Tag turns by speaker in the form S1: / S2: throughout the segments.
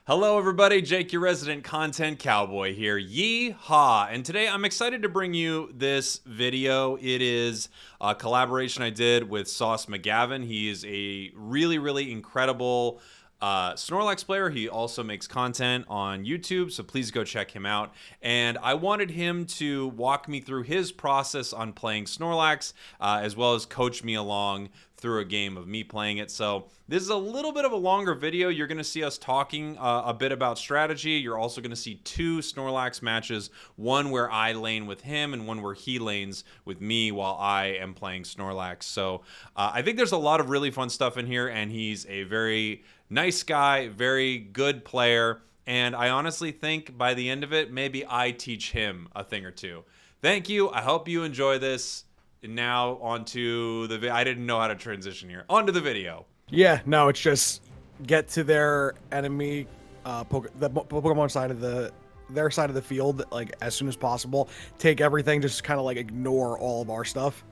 S1: Hello everybody, Jake, your resident content cowboy here. Yeehaw! And today I'm excited to bring you this video. It is a collaboration I did with McGavin. He is a really incredible Snorlax player. He also makes content on YouTube, so please go check him out. And I wanted him to walk me through his process on playing Snorlax, as well as coach me along through a game of me playing it. So this is a little bit of a longer video. You're going to see us talking a bit about strategy. You're also going to see two Snorlax matches, one where I lane with him and one where he lanes with me while I am playing Snorlax. So I think there's a lot of really fun stuff in here, and he's a very nice guy, very good player, and I honestly think by the end of it, maybe I teach him a thing or two. Thank you. I hope you enjoy this. And now onto the I didn't know how to transition here. Onto the video.
S2: Yeah, no, it's just get to their enemy, the Pokemon side of their side of the field like as soon as possible. Take everything, just kind of like ignore all of our stuff,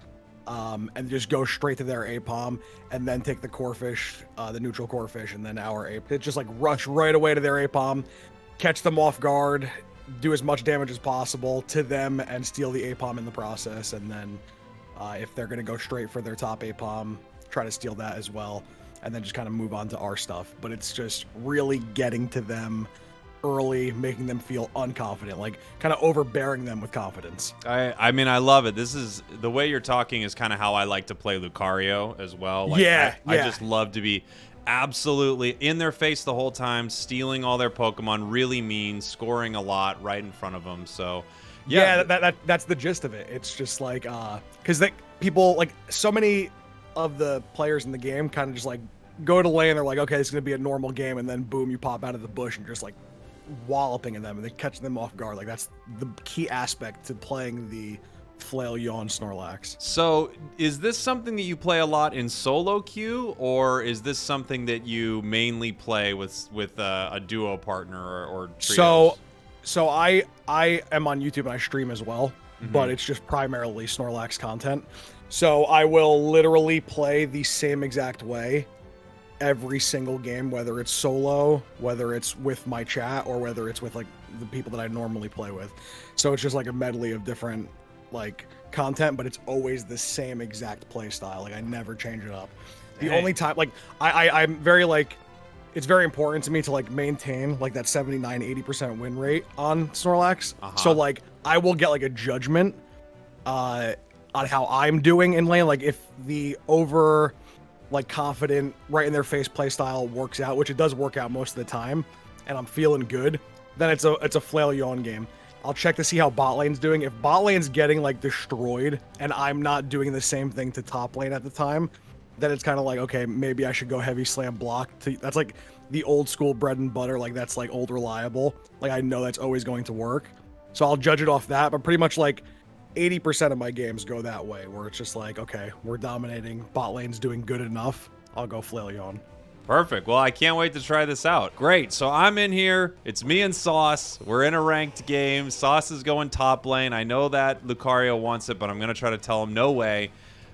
S2: and just go straight to their APOM, and then take the core fish, the neutral core fish, and then our APOM. Just like rush right away to their APOM, catch them off guard, do as much damage as possible to them, and steal the APOM in the process, and then. If they're going to go straight for their top APOM, try to steal that as well, and then just kind of move on to our stuff. But it's just really getting to them early, making them feel unconfident, like kind of overbearing them with confidence.
S1: I mean, I love it. This is the way you're talking is kind of how I like to play Lucario as well. Like, I just love to be absolutely in their face the whole time, stealing all their Pokemon, really mean, scoring a lot right in front of them. So
S2: yeah, that's the gist of it. It's just like because people, like, so many of the players in the game kind of just like go to lane, they're like, okay, this is gonna be a normal game, and then boom, you pop out of the bush and just like walloping at them, and they catch them off guard. Like, that's the key aspect to playing the Flail Snorlax.
S1: So is this something that you play a lot in solo queue, or is this something that you mainly play with a duo partner or trios?
S2: So I am on YouTube and I stream as well, but it's just primarily Snorlax content. So I will literally play the same exact way every single game, whether it's solo, whether it's with my chat, or whether it's with like the people that I normally play with. So it's just like a medley of different like content, but it's always the same exact play style. Like, I never change it up. The only time, like, I'm very like, it's very important to me to like maintain like that 79-80% win rate on Snorlax. So like I will get like a judgment on how I'm doing in lane. Like, if the over like confident right in their face play style works out, which it does work out most of the time, and I'm feeling good, then it's a Flail game. I'll check to see how bot lane's doing. If bot lane's getting like destroyed and I'm not doing the same thing to top lane at the time, then it's kind of like, okay, maybe I should go heavy slam block. That's like the old school bread and butter. Like, that's like old reliable. Like, I know that's always going to work. So I'll judge it off that. But pretty much like 80% of my games go that way, where it's just like, okay, we're dominating. Bot lane's doing good enough. I'll go Flail.
S1: Perfect. Well, I can't wait to try this out. Great. So I'm in here. It's me and Sauce. We're in a ranked game. Sauce is going top lane. I know that Lucario wants it, but I'm going to try to tell him no way.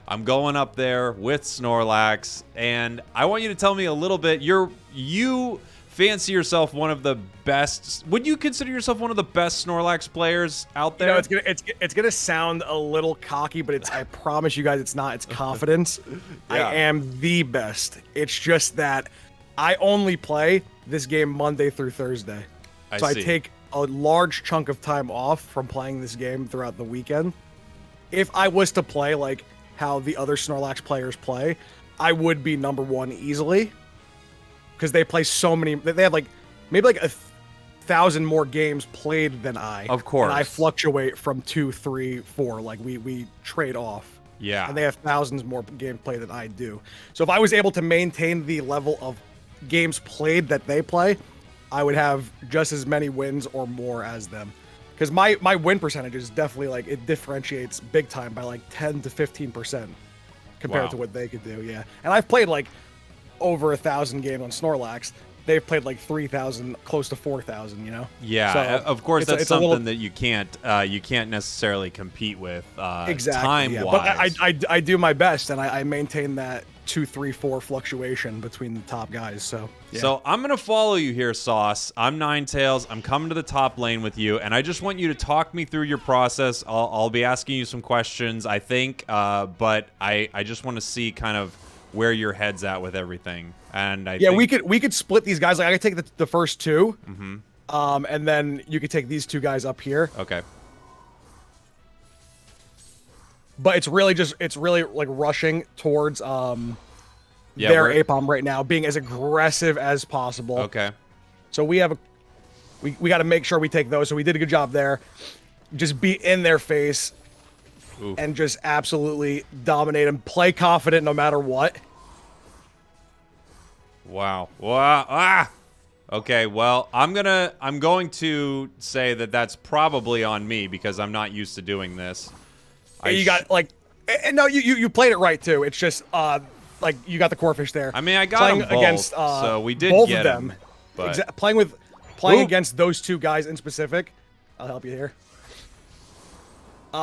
S1: I'm going up there with Snorlax, and I want you to tell me a little bit. You fancy yourself one of the best. Would you consider yourself one of the best Snorlax players out there?
S2: You know, it's gonna sound a little cocky, but it's, I promise you guys, it's not. It's confidence. Yeah. I am the best. It's just that I only play this game Monday through Thursday, so I take a large chunk of time off from playing this game throughout the weekend. If I was to play like how the other Snorlax players play, I would be number one easily, because they play so many. They have like maybe like 1,000 more games played than I.
S1: Of course.
S2: And I fluctuate from 2, 3, 4. Like, we trade off.
S1: Yeah.
S2: And they have thousands more games played than I do. So if I was able to maintain the level of games played that they play, I would have just as many wins or more as them. Because my win percentage is definitely like, it differentiates big time by like 10 to 15% compared to what they could do. Yeah. And I've played like over 1,000 games on Snorlax. They've played like 3,000, close to 4,000, you know?
S1: Yeah, so of course, that's something that you can't necessarily compete with
S2: exactly,
S1: time-wise.
S2: But I do my best, and I maintain that 2, 3, 4 fluctuation between the top guys. So
S1: So I'm going to follow you here, Sauce. I'm Ninetales. I'm coming to the top lane with you, and I just want you to talk me through your process. I'll be asking you some questions, I think, but I just want to see kind of where your head's at with everything. And I think...
S2: we could split these guys. Like I could take the first two, and then you could take these two guys up here.
S1: Okay.
S2: But it's really like rushing towards their APOM right now, being as aggressive as possible.
S1: Okay.
S2: So we have we got to make sure we take those. So we did a good job there. Just be in their face and just absolutely dominate them. Play confident no matter what.
S1: Wow. Wow. Ah. Okay, well, I'm going to say that that's probably on me because I'm not used to doing this.
S2: You got like, no, you played it right too. It's just like you got the core fish there.
S1: I mean, I got them both, against so we did
S2: both
S1: get
S2: of them.
S1: But...
S2: Playing against those two guys in specific. I'll help you here.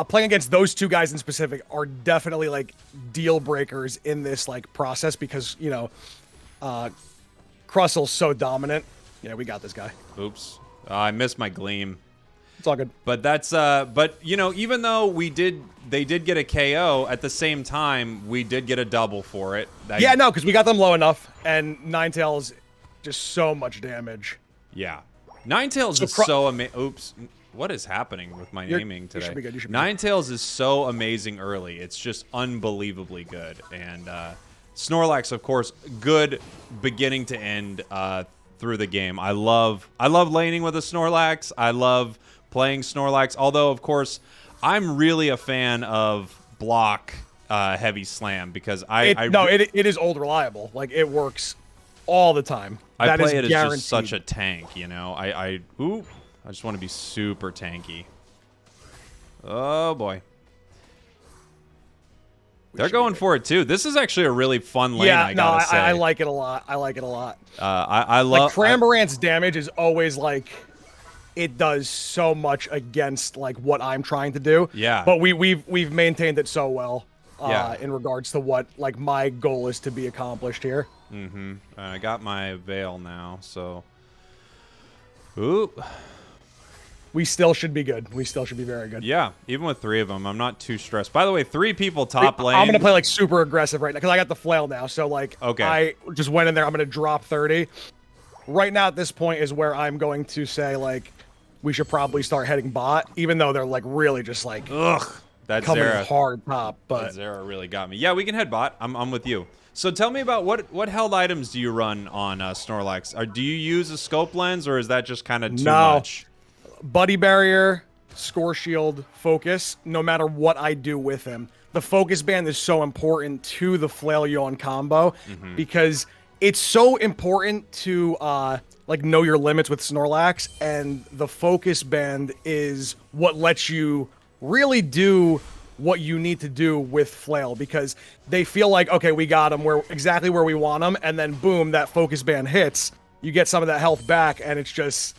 S2: Playing against those two guys in specific are definitely like deal breakers in this like process because you know, Crustle's so dominant. Yeah, we got this guy.
S1: Oops, I missed my Gleam.
S2: It's all good.
S1: But that's but you know, even though they did get a KO at the same time, we did get a double for it.
S2: Yeah, no, because we got them low enough, and Ninetales just so much damage.
S1: Yeah, Ninetales is so amazing. Oops, what is happening with my naming today?
S2: You should be good.
S1: Ninetales is so amazing early. It's just unbelievably good, and Snorlax, of course, good beginning to end through the game. I love laning with a Snorlax. I love playing Snorlax, although, of course, I'm really a fan of block heavy slam because
S2: it is old reliable. Like, it works all the time.
S1: I play it as just such a tank, you know? I just want to be super tanky. Oh, boy. They're going for it, too. This is actually a really fun lane, I gotta say.
S2: I like it a lot. I like it a lot.
S1: I love...
S2: Like, Cramorant's damage is always, like... It does so much against like what I'm trying to do.
S1: Yeah.
S2: But we've maintained it so well in regards to what like my goal is to be accomplished here.
S1: Mm-hmm. I got my veil now, so. Oop.
S2: We still should be good. We still should be very good.
S1: Yeah, even with 3 of them, I'm not too stressed. By the way, 3 people top lane.
S2: I'm gonna play like super aggressive right now because I got the flail now. So like, I just went in there. I'm gonna drop 30. Right now at this point is where I'm going to say like. We should probably start heading bot, even though they're like really just like
S1: that
S2: coming
S1: Zera,
S2: hard top. But
S1: that Zera really got me. Yeah, we can head bot. I'm with you. So tell me about what held items do you run on Snorlax? Do you use a scope lens or is that just kind of too much?
S2: Buddy barrier, score shield, focus. No matter what I do with him, the focus band is so important to the Flail Yawn combo because it's so important to like know your limits with Snorlax, and the focus band is what lets you really do what you need to do with Flail because they feel like, okay, we got him, we're exactly where we want him, and then boom, that focus band hits, you get some of that health back, and it's just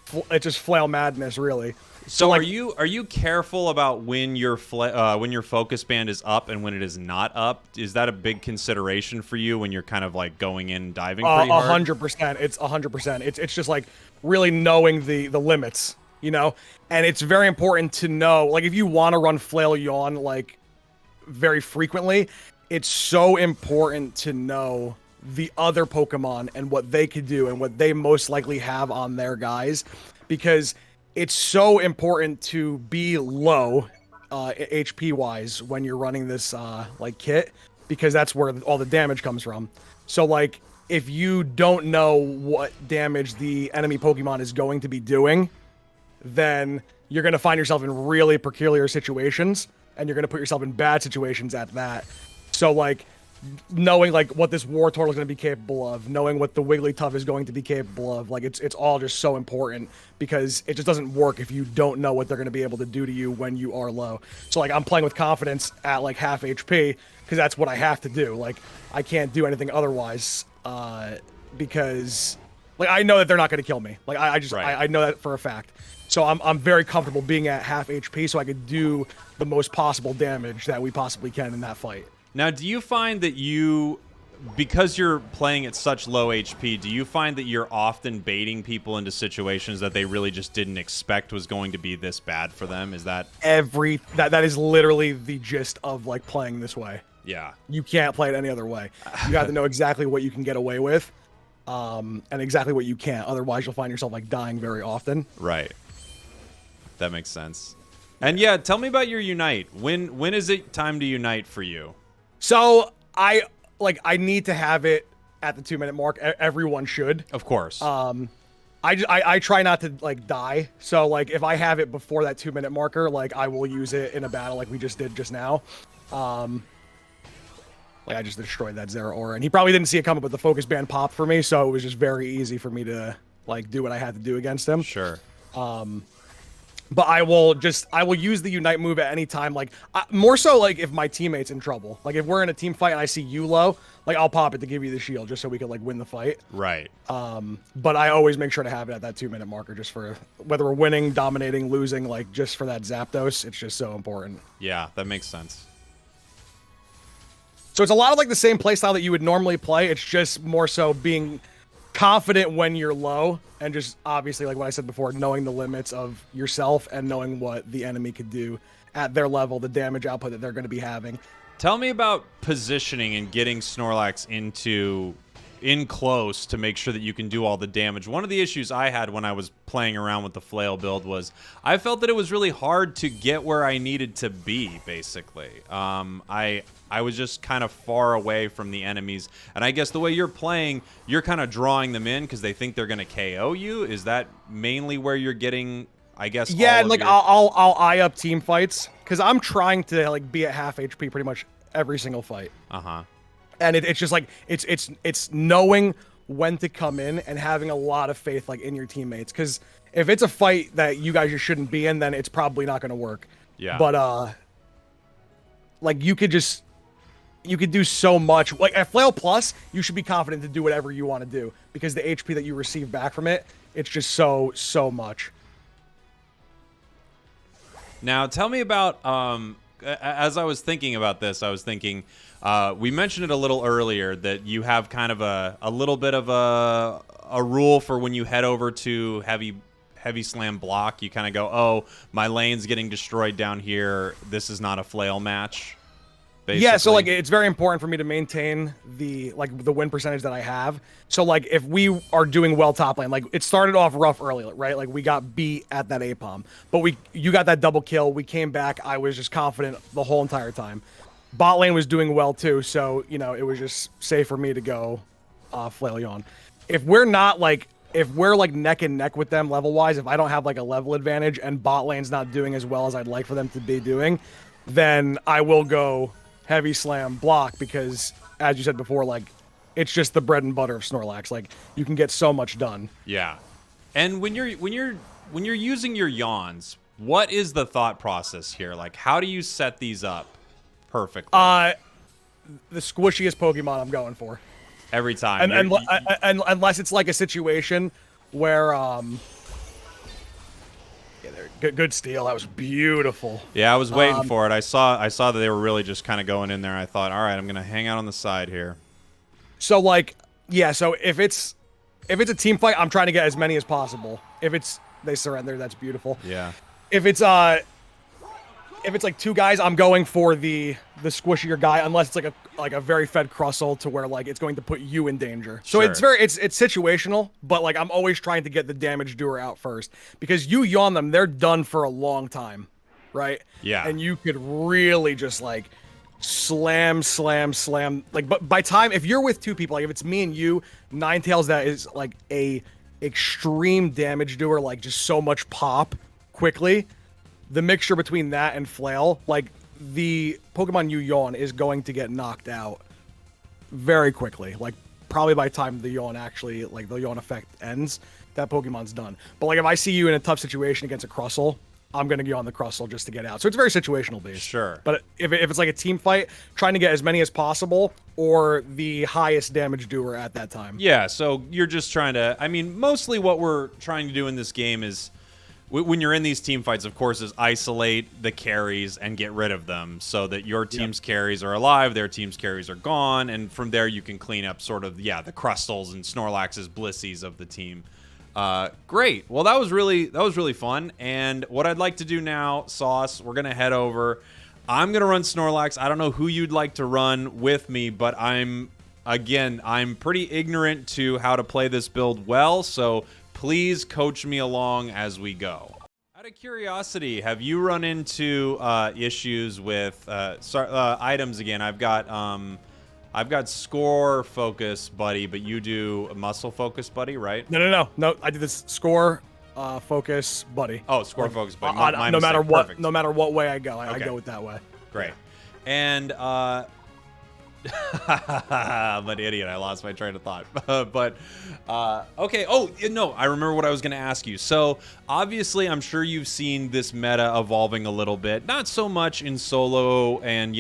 S2: Flail madness, really.
S1: So like, are you careful about when your focus band is up and when it is not up? Is that a big consideration for you when you're kind of like going in and diving pretty hard?
S2: 100%. It's 100%. It's just like really knowing the limits, you know? And it's very important to know, like if you want to run Flail Yawn like very frequently, it's so important to know the other Pokemon and what they could do and what they most likely have on their guys because it's so important to be low HP wise when you're running this like kit because that's where all the damage comes from. So like if you don't know what damage the enemy Pokemon is going to be doing, then you're going to find yourself in really peculiar situations and you're going to put yourself in bad situations at that. So like knowing like what this Wartortle is going to be capable of, knowing what the Wigglytuff is going to be capable of, like it's all just so important because it just doesn't work if you don't know what they're going to be able to do to you when you are low. So like I'm playing with confidence at like half HP because that's what I have to do. Like I can't do anything otherwise because like I know that they're not going to kill me. Like I know that for a fact. So I'm very comfortable being at half HP so I could do the most possible damage that we possibly can in that fight.
S1: Now, do you find that you because you're playing at such low HP, do you find that you're often baiting people into situations that they really just didn't expect was going to be this bad for them? Is that
S2: that is literally the gist of like playing this way.
S1: Yeah.
S2: You can't play it any other way. You have to know exactly what you can get away with, and exactly what you can't. Otherwise, you'll find yourself like dying very often.
S1: Right. That makes sense. And yeah, tell me about your Unite. When is it time to Unite for you?
S2: So I need to have it at the 2-minute mark. Everyone should.
S1: Of course.
S2: I try not to like die. So like if I have it before that 2-minute marker, like I will use it in a battle like we just did just now. Like I just destroyed that Zera Aura, and he probably didn't see it coming, but the focus band popped for me, so it was just very easy for me to like do what I had to do against him.
S1: Sure.
S2: But I will use the Unite move at any time, like more so like if my teammate's in trouble. Like if we're in a team fight and I see you low, like I'll pop it to give you the shield just so we can like win the fight.
S1: Right.
S2: But I always make sure to have it at that 2-minute marker just for whether we're winning, dominating, losing, like just for that Zapdos. It's just so important.
S1: Yeah, that makes sense.
S2: So it's a lot of like the same playstyle that you would normally play. It's just more so being confident when you're low, and just obviously like what I said before, knowing the limits of yourself and knowing what the enemy could do at their level, the damage output that they're going to be having.
S1: Tell me about positioning and getting Snorlax in close to make sure that you can do all the damage. One of the issues I had when I was playing around with the Flail build was I felt that it was really hard to get where I needed to be, basically. I was just kind of far away from the enemies, and I guess the way you're playing, you're kind of drawing them in because they think they're going to KO you. Is that mainly where you're getting, I guess?
S2: Yeah, and like I'll eye up team fights because I'm trying to like be at half HP pretty much every single fight. And it's just like it's knowing when to come in and having a lot of faith like in your teammates, because if it's a fight that you guys just shouldn't be in, then it's probably not going to work.
S1: Yeah.
S2: But like you could do so much. Like at Flail Plus, you should be confident to do whatever you want to do because the HP that you receive back from it, it's just so much.
S1: Now, tell me about as I was thinking about this, I was thinking we mentioned it a little earlier that you have kind of a little bit of a rule for when you head over to heavy slam block. You kind of go, oh, my lane's getting destroyed down here. This is not a Flail match. Basically.
S2: Yeah, so like it's very important for me to maintain the win percentage that I have. So like if we are doing well top lane, like it started off rough early, right? Like we got beat at that APOM, but you got that double kill. We came back. I was just confident the whole entire time. Bot lane was doing well too, so you know it was just safe for me to go Flail Yawn. If we're like neck and neck with them level wise, if I don't have like a level advantage and bot lane's not doing as well as I'd like for them to be doing, then I will go heavy slam block because, as you said before, like it's just the bread and butter of Snorlax. Like you can get so much done.
S1: Yeah, and when you're using your yawns, what is the thought process here? Like, how do you set these up perfectly?
S2: The squishiest Pokemon I'm going for
S1: every time,
S2: and unless it's like a situation where Good steal. That was beautiful.
S1: Yeah, I was waiting for it. I saw that they were really just kind of going in there. I thought, all right, I'm gonna hang out on the side here.
S2: So like, yeah. So if it's a team fight, I'm trying to get as many as possible. If they surrender, that's beautiful.
S1: Yeah.
S2: If it's like two guys, I'm going for the squishier guy, unless it's like a very fed Crustle to where like it's going to put you in danger. So
S1: Sure.
S2: it's situational, but like I'm always trying to get the damage doer out first because you yawn them, they're done for a long time, right?
S1: Yeah.
S2: And you could really just like slam. Like, but by time if you're with two people, like if it's me and you, Ninetales, that is like a extreme damage doer, like just so much pop quickly. The mixture between that and Flail, like the Pokemon you yawn is going to get knocked out very quickly. Like probably by the time the yawn actually, like the yawn effect ends, that Pokemon's done. But like if I see you in a tough situation against a Crustle, I'm going to yawn the Crustle just to get out. So it's very situational based.
S1: Sure.
S2: But if it's like a team fight, trying to get as many as possible or the highest damage doer at that time.
S1: Yeah, so you're just trying to, I mean, mostly what we're trying to do in this game is when you're in these team fights, of course, is isolate the carries and get rid of them so that your team's carries are alive, their team's carries are gone, and from there you can clean up sort of, the Crustles and Snorlax's Blissies of the team. Great. Well, that was really fun. And what I'd like to do now, Sauce, we're gonna head over. I'm gonna run Snorlax. I don't know who you'd like to run with me, but I'm pretty ignorant to how to play this build well, so please coach me along as we go. Out of curiosity, have you run into issues with items again? I've got score focus buddy, but you do muscle focus buddy, right?
S2: No. I did this score focus buddy.
S1: Oh, score focus buddy.
S2: No matter what way I go, I go it that way.
S1: Great. And I'm an idiot. I lost my train of thought. Okay. Oh, no, I remember what I was going to ask you. So, obviously, I'm sure you've seen this meta evolving a little bit. Not so much in solo and,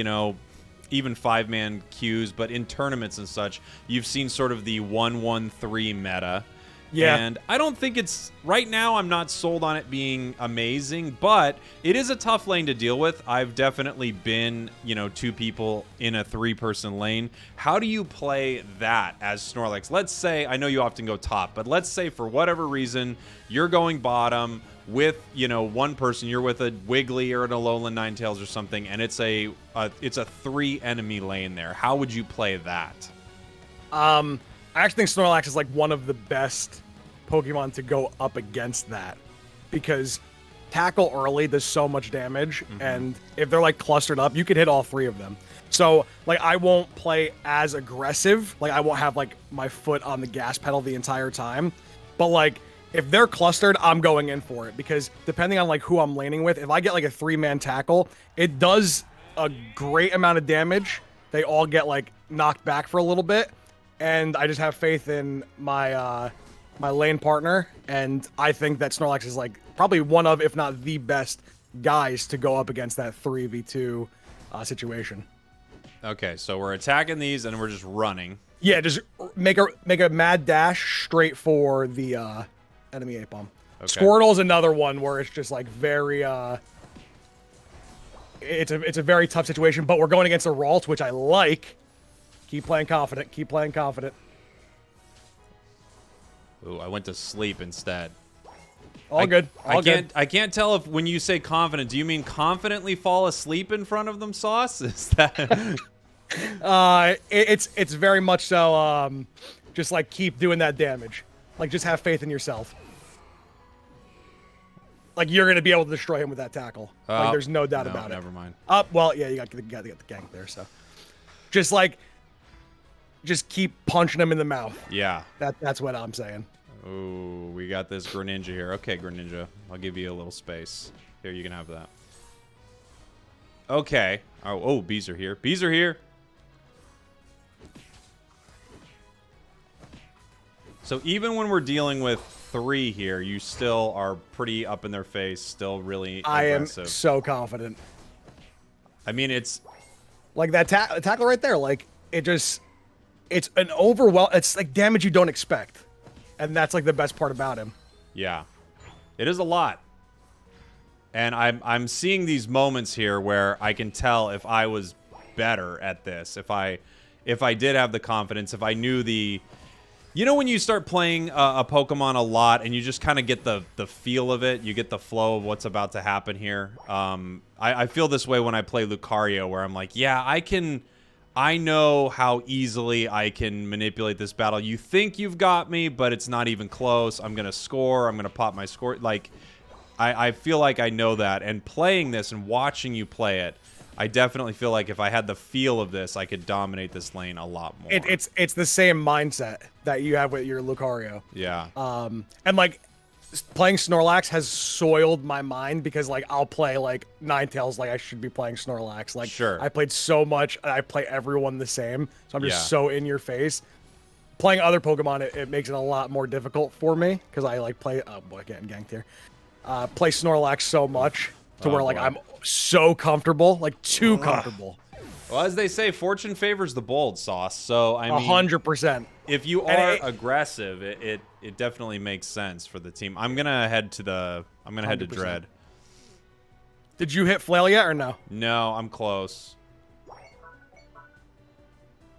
S1: even 5-man queues, but in tournaments and such, you've seen sort of the 1-1-3 meta.
S2: Yeah.
S1: And I don't think it's, right now, I'm not sold on it being amazing, but it is a tough lane to deal with. I've definitely been, 2 people in a 3-person lane. How do you play that as Snorlax? Let's say, I know you often go top, but let's say for whatever reason, you're going bottom with, one person, you're with a Wiggly or an Alolan Ninetales or something, and it's a 3-enemy lane there. How would you play that?
S2: I actually think Snorlax is like one of the best Pokemon to go up against that, because tackle early does so much damage, and if they're like clustered up, you can hit all 3 of them. So like I won't play as aggressive, like I won't have like my foot on the gas pedal the entire time, but like if they're clustered, I'm going in for it, because depending on like who I'm laning with, if I get like a 3-man tackle, it does a great amount of damage. They all get like knocked back for a little bit. And I just have faith in my my lane partner, and I think that Snorlax is like probably one of, if not the best guys to go up against that 3v2 situation.
S1: Okay, so we're attacking these and we're just running.
S2: Yeah, just make a mad dash straight for the enemy Ape-Bomb. Okay. Squirtle's another one where it's just like very it's a very tough situation, but we're going against a Ralt, which I like. Keep playing confident. Keep playing confident.
S1: Ooh, I went to sleep instead.
S2: All good.
S1: I can't tell if when you say confident, do you mean confidently fall asleep in front of them, Sauce? Is that?
S2: It's very much so. Just like keep doing that damage. Like just have faith in yourself. Like you're gonna be able to destroy him with that tackle. Like there's no doubt about it.
S1: Never mind.
S2: Well, yeah, you got to get the gank there. So, just keep punching him in the mouth.
S1: Yeah.
S2: That's what I'm saying.
S1: Oh, we got this Greninja here. Okay, Greninja, I'll give you a little space. Here, you can have that. Okay. Oh, bees are here. Bees are here. So even when we're dealing with 3 here, you still are pretty up in their face, still really aggressive.
S2: I am so confident.
S1: I mean, it's...
S2: Like that tackle right there, like, it's an overwhelm. It's like damage you don't expect. And that's like the best part about him. Yeah.
S1: It is a lot. And I'm seeing these moments here where I can tell if I was better at this, if I did have the confidence, if I knew the... You know when you start playing a Pokemon a lot and you just kind of get the feel of it, you get the flow of what's about to happen here. I feel this way when I play Lucario, where I'm like, yeah, I know how easily I can manipulate this battle. You think you've got me, but it's not even close. I'm going to score. I'm going to pop my score. Like, I feel like I know that. And playing this and watching you play it, I definitely feel like if I had the feel of this, I could dominate this lane a lot more.
S2: It's the same mindset that you have with your Lucario.
S1: Yeah.
S2: And like playing Snorlax has soiled my mind, because like I'll play like Ninetales like I should be playing Snorlax. Like
S1: sure.
S2: I played so much, and I play everyone the same, so I'm just so in your face. Playing other Pokemon, it makes it a lot more difficult for me, because I like play. Oh boy, getting ganked here. Play Snorlax so much to where like I'm so comfortable, like too comfortable.
S1: Well, as they say, fortune favors the bold, Sauce. So I mean,
S2: 100%.
S1: if you are aggressive, it definitely makes sense for the team. I'm gonna head to head to
S2: 100%.
S1: Dread.
S2: Did you hit Flail yet or no?
S1: No, I'm close. I'm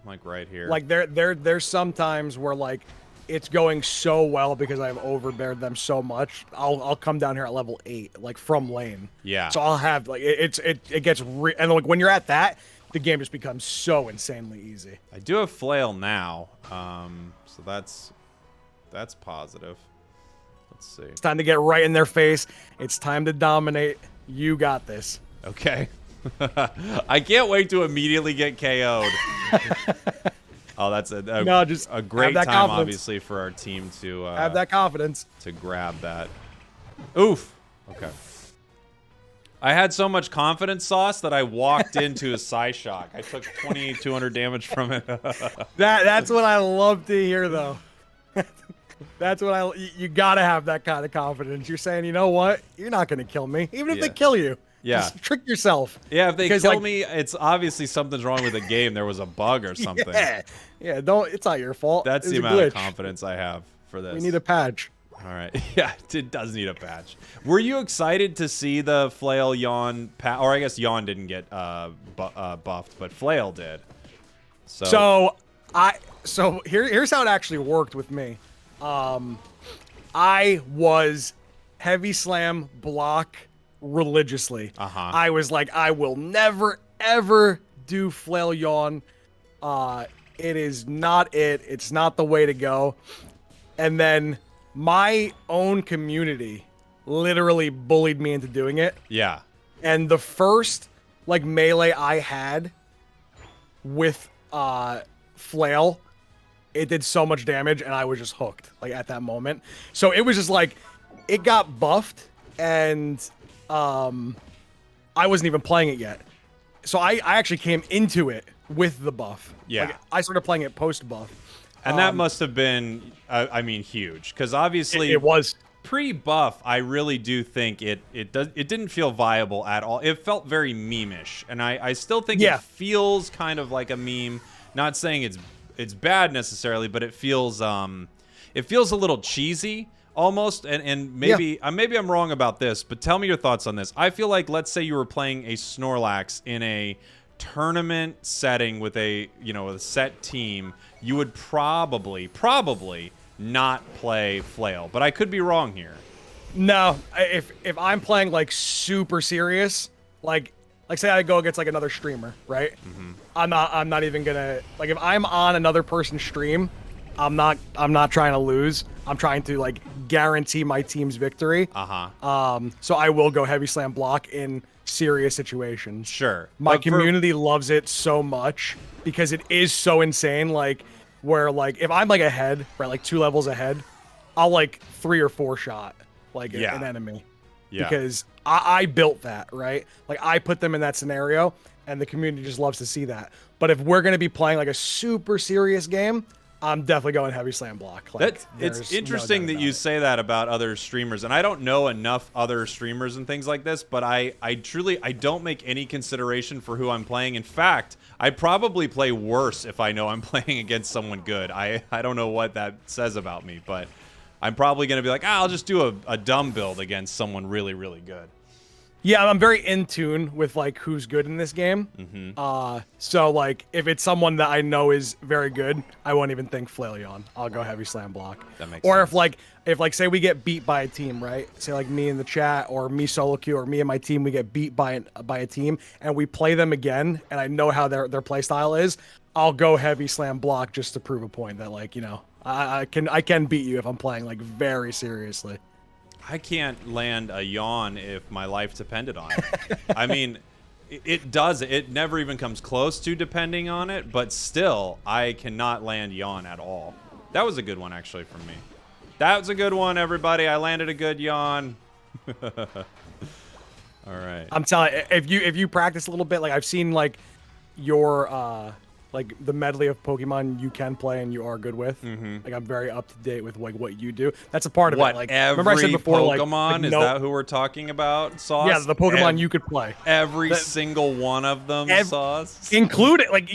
S1: like right here.
S2: Like there's some times where like it's going so well because I've overbeared them so much. I'll come down here at level 8, like from lane.
S1: Yeah.
S2: So I'll have like it gets and like when you're at that, the game just becomes so insanely easy.
S1: I do have Flail now, so that's positive. Let's see.
S2: It's time to get right in their face. It's time to dominate. You got this.
S1: Okay. I can't wait to immediately get KO'd. Oh, that's a great time,
S2: confidence.
S1: obviously, for our team to
S2: Have that confidence.
S1: to grab that. Oof. Okay. I had so much confidence, Sauce, that I walked into a Psyshock. I took 2,200 damage from it.
S2: That's what I love to hear, though. That's what you gotta have that kind of confidence. You're saying, you know what? You're not gonna kill me, even if they kill you.
S1: Yeah.
S2: Just trick yourself.
S1: Yeah, if they kill me, it's obviously something's wrong with the game. There was a bug or something.
S2: Yeah. Don't. It's not your fault.
S1: That's the amount of confidence I have for this.
S2: We need a patch.
S1: All right. Yeah, it does need a patch. Were you excited to see the Flail Yawn patch? Or I guess Yawn didn't get buffed, but Flail did.
S2: So here's how it actually worked with me. I was heavy slam block religiously. I was like, I will never ever do Flail Yawn. It is not it. It's not the way to go. And then my own community literally bullied me into doing it.
S1: Yeah.
S2: And the first like melee I had with Flail, it did so much damage and I was just hooked like at that moment. So it was just like it got buffed and I wasn't even playing it yet. So I actually came into it with the buff.
S1: Yeah.
S2: Like, I started playing it post buff.
S1: And that must have been, I mean, huge. Because obviously,
S2: it was
S1: pre-buff. I really do think it didn't feel viable at all. It felt very meme-ish, and I still think it feels kind of like a meme. Not saying it's bad necessarily, but it feels a little cheesy almost. And maybe I'm wrong about this, but tell me your thoughts on this. I feel like, let's say you were playing a Snorlax in a tournament setting with a set team, you would probably not play Flail, but I could be wrong here.
S2: No, if I'm playing like super serious, like say I go against like another streamer, right? I'm not even gonna, like, if I'm on another person's stream, I'm not trying to lose. I'm trying to like guarantee my team's victory. So I will go heavy slam block in serious situations.
S1: Sure.
S2: My community loves it so much because it is so insane. Like, where like if I'm like ahead, right, like 2 levels ahead, I'll like 3 or 4 shot like an enemy. Because I built that, right? Like I put them in that scenario and the community just loves to see that. But if we're gonna be playing like a super serious game, I'm definitely going heavy slam block. Like,
S1: it's interesting that you say that about other streamers, and I don't know enough other streamers and things like this, but I don't make any consideration for who I'm playing. In fact, I probably play worse if I know I'm playing against someone good. I don't know what that says about me, but I'm probably going to be like, I'll just do a dumb build against someone really, really good.
S2: Yeah, I'm very in tune with like who's good in this game. So like if it's someone that I know is very good, I won't even think Flail Yawn. I'll go heavy slam block.
S1: That makes
S2: sense. If say we get beat by a team, right? Say like me in the chat or me solo queue or me and my team, we get beat by a team and we play them again, and I know how their play style is. I'll go heavy slam block just to prove a point that like, you know, I can beat you if I'm playing like very seriously.
S1: I can't land a yawn if my life depended on it. I mean, it never even comes close to depending on it, but still, I cannot land yawn at all. That was a good one, actually, from me. That was a good one, everybody. I landed a good yawn. All right.
S2: I'm telling you, if you practice a little bit, like I've seen like your like the medley of Pokemon you can play and you are good with. Like I'm very up to date with like what you do. That's a part of
S1: What,
S2: it. Like
S1: every
S2: remember I said before,
S1: Pokemon? Is
S2: no,
S1: that who we're talking about, Sauce?
S2: yeah, the Pokemon you could play.
S1: Every single one of them, Sauce?
S2: Include it. Like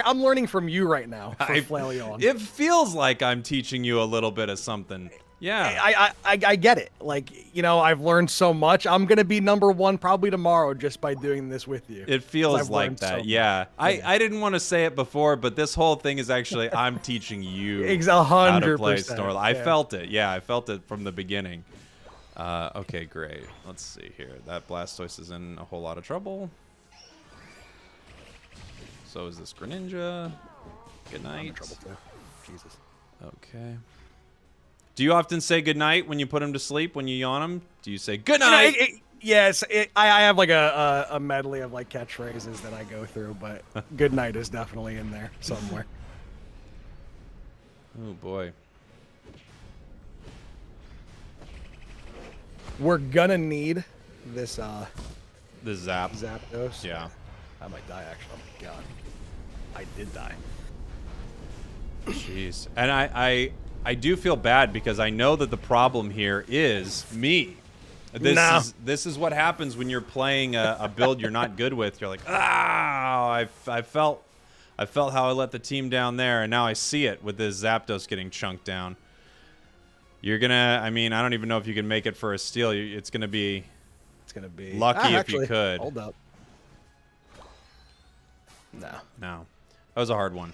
S2: I'm learning from you right now for Flail.
S1: It feels like I'm teaching you a little bit of something. Yeah.
S2: I get it. Like, you know, I've learned so much. I'm going to be #1 probably tomorrow just by doing this with you.
S1: It feels like that. Yeah. I didn't want to say it before, but this whole thing is actually, I'm teaching you
S2: 100%.
S1: how to play Snorlax. I felt it. Yeah, I felt it from the beginning. Okay, great. Let's see here. That Blastoise is in a whole lot of trouble. So is this Greninja. Good night.
S2: I'm in trouble too. Jesus.
S1: Okay. Do you often say goodnight when you put him to sleep, when you yawn him? Do you say goodnight?
S2: You know, yes, I have like a medley of like catchphrases that I go through, but good night is definitely in there somewhere.
S1: Oh boy.
S2: We're gonna need this
S1: The Zap.
S2: Zapdos.
S1: Yeah.
S2: I might die actually. Oh my god. I did die.
S1: Jeez. And I do feel bad because I know that the problem here is me. This is what happens when you're playing a build you're not good with. You're like, I felt how I let the team down there, and now I see it with this Zapdos getting chunked down. You're gonna, I mean, I don't even know if you can make it for a steal. It's gonna be lucky if you could.
S2: Hold up. No.
S1: That was a hard one.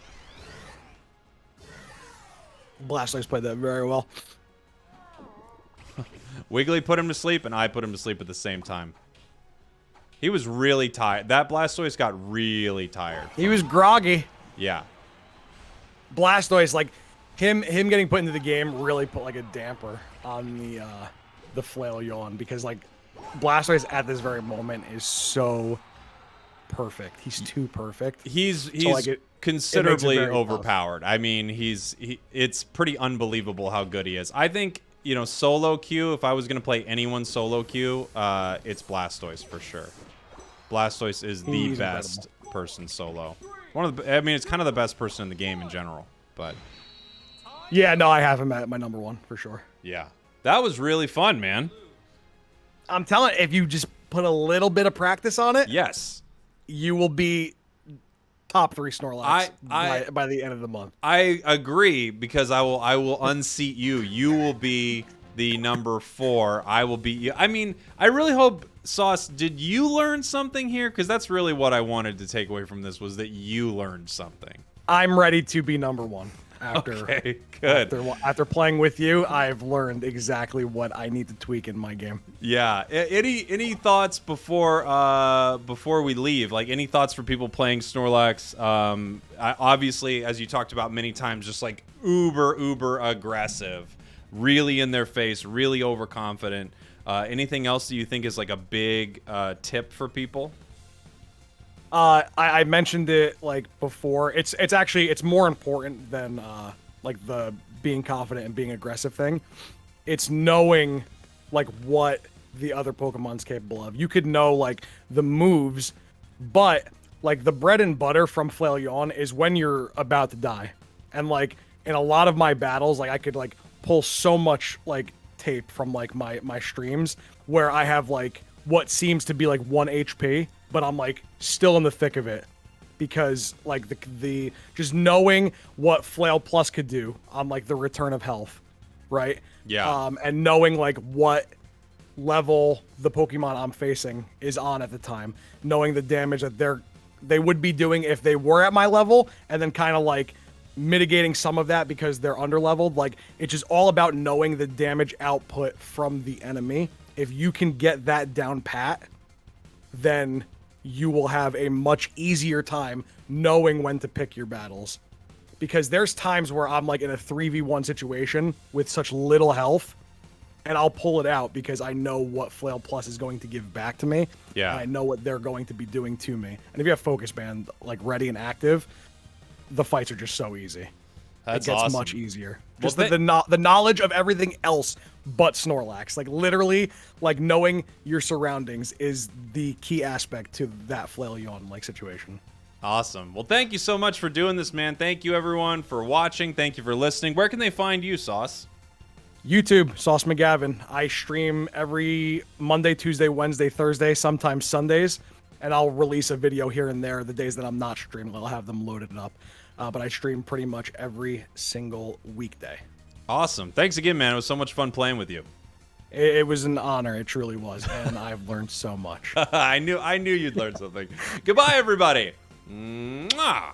S2: Blastoise played that very well.
S1: Wiggly put him to sleep, and I put him to sleep at the same time. He was really tired. That Blastoise got really tired.
S2: He was groggy.
S1: Yeah.
S2: Blastoise, like him getting put into the game really put like a damper on the Flail Yawn, because like Blastoise at this very moment is so perfect. He's too perfect.
S1: He's
S2: so, like,
S1: considerably
S2: it
S1: overpowered.
S2: tough.
S1: I mean, it's pretty unbelievable how good he is. I think, you know, solo queue, if I was going to play anyone solo queue, it's Blastoise for sure. Blastoise is the best person solo. I mean, it's kind of the best person in the game in general, but
S2: yeah, no, I have him at my #1 for sure.
S1: Yeah. That was really fun, man.
S2: I'm telling you, if you just put a little bit of practice on it,
S1: yes,
S2: you will be top 3 Snorlax by the end of the month.
S1: I agree, because I will unseat you. You will be the #4. I will beat you. I mean, I really hope, Sauce, did you learn something here? Because that's really what I wanted to take away from this, was that you learned something.
S2: I'm ready to be #1.
S1: Okay, good.
S2: After playing with you, I've learned exactly what I need to tweak in my game.
S1: Yeah. Any thoughts before we leave? Like, any thoughts for people playing Snorlax? Obviously, as you talked about many times, just like uber aggressive, really in their face, really overconfident. Anything else that you think is like a big tip for people?
S2: I mentioned it like before. It's more important than like the being confident and being aggressive thing. It's knowing like what the other Pokemon's capable of. You could know like the moves, but like the bread and butter from Flail Yawn is when you're about to die. And like in a lot of my battles, like I could like pull so much like tape from like my streams where I have like what seems to be like 1 HP, but I'm like still in the thick of it, because like the just knowing what Flail Plus could do on like the return of health, right?
S1: Yeah.
S2: And knowing like what level the Pokemon I'm facing is on at the time, knowing the damage that they would be doing if they were at my level, and then kind of like mitigating some of that because they're underleveled. Like, it's just all about knowing the damage output from the enemy. If you can get that down pat, then you will have a much easier time knowing when to pick your battles. Because there's times where I'm like in a 3v1 situation with such little health, and I'll pull it out because I know what Flail Plus is going to give back to me.
S1: Yeah.
S2: And I know what they're going to be doing to me. And if you have Focus Band like ready and active, the fights are just so easy.
S1: That's
S2: it gets
S1: awesome.
S2: much easier.
S1: Well,
S2: Just the knowledge of everything else but Snorlax. Like literally, like knowing your surroundings is the key aspect to that Flail Yawn like situation.
S1: Awesome. Well, thank you so much for doing this, man. Thank you, everyone, for watching. Thank you for listening. Where can they find you, Sauce?
S2: YouTube, Sauce McGavin. I stream every Monday, Tuesday, Wednesday, Thursday, sometimes Sundays, and I'll release a video here and there the days that I'm not streaming. I'll have them loaded up. But I stream pretty much every single weekday.
S1: Awesome. Thanks again, man. It was so much fun playing with you.
S2: It was an honor. It truly was, and I've learned so much.
S1: I knew you'd learn something. Goodbye, everybody. Mwah!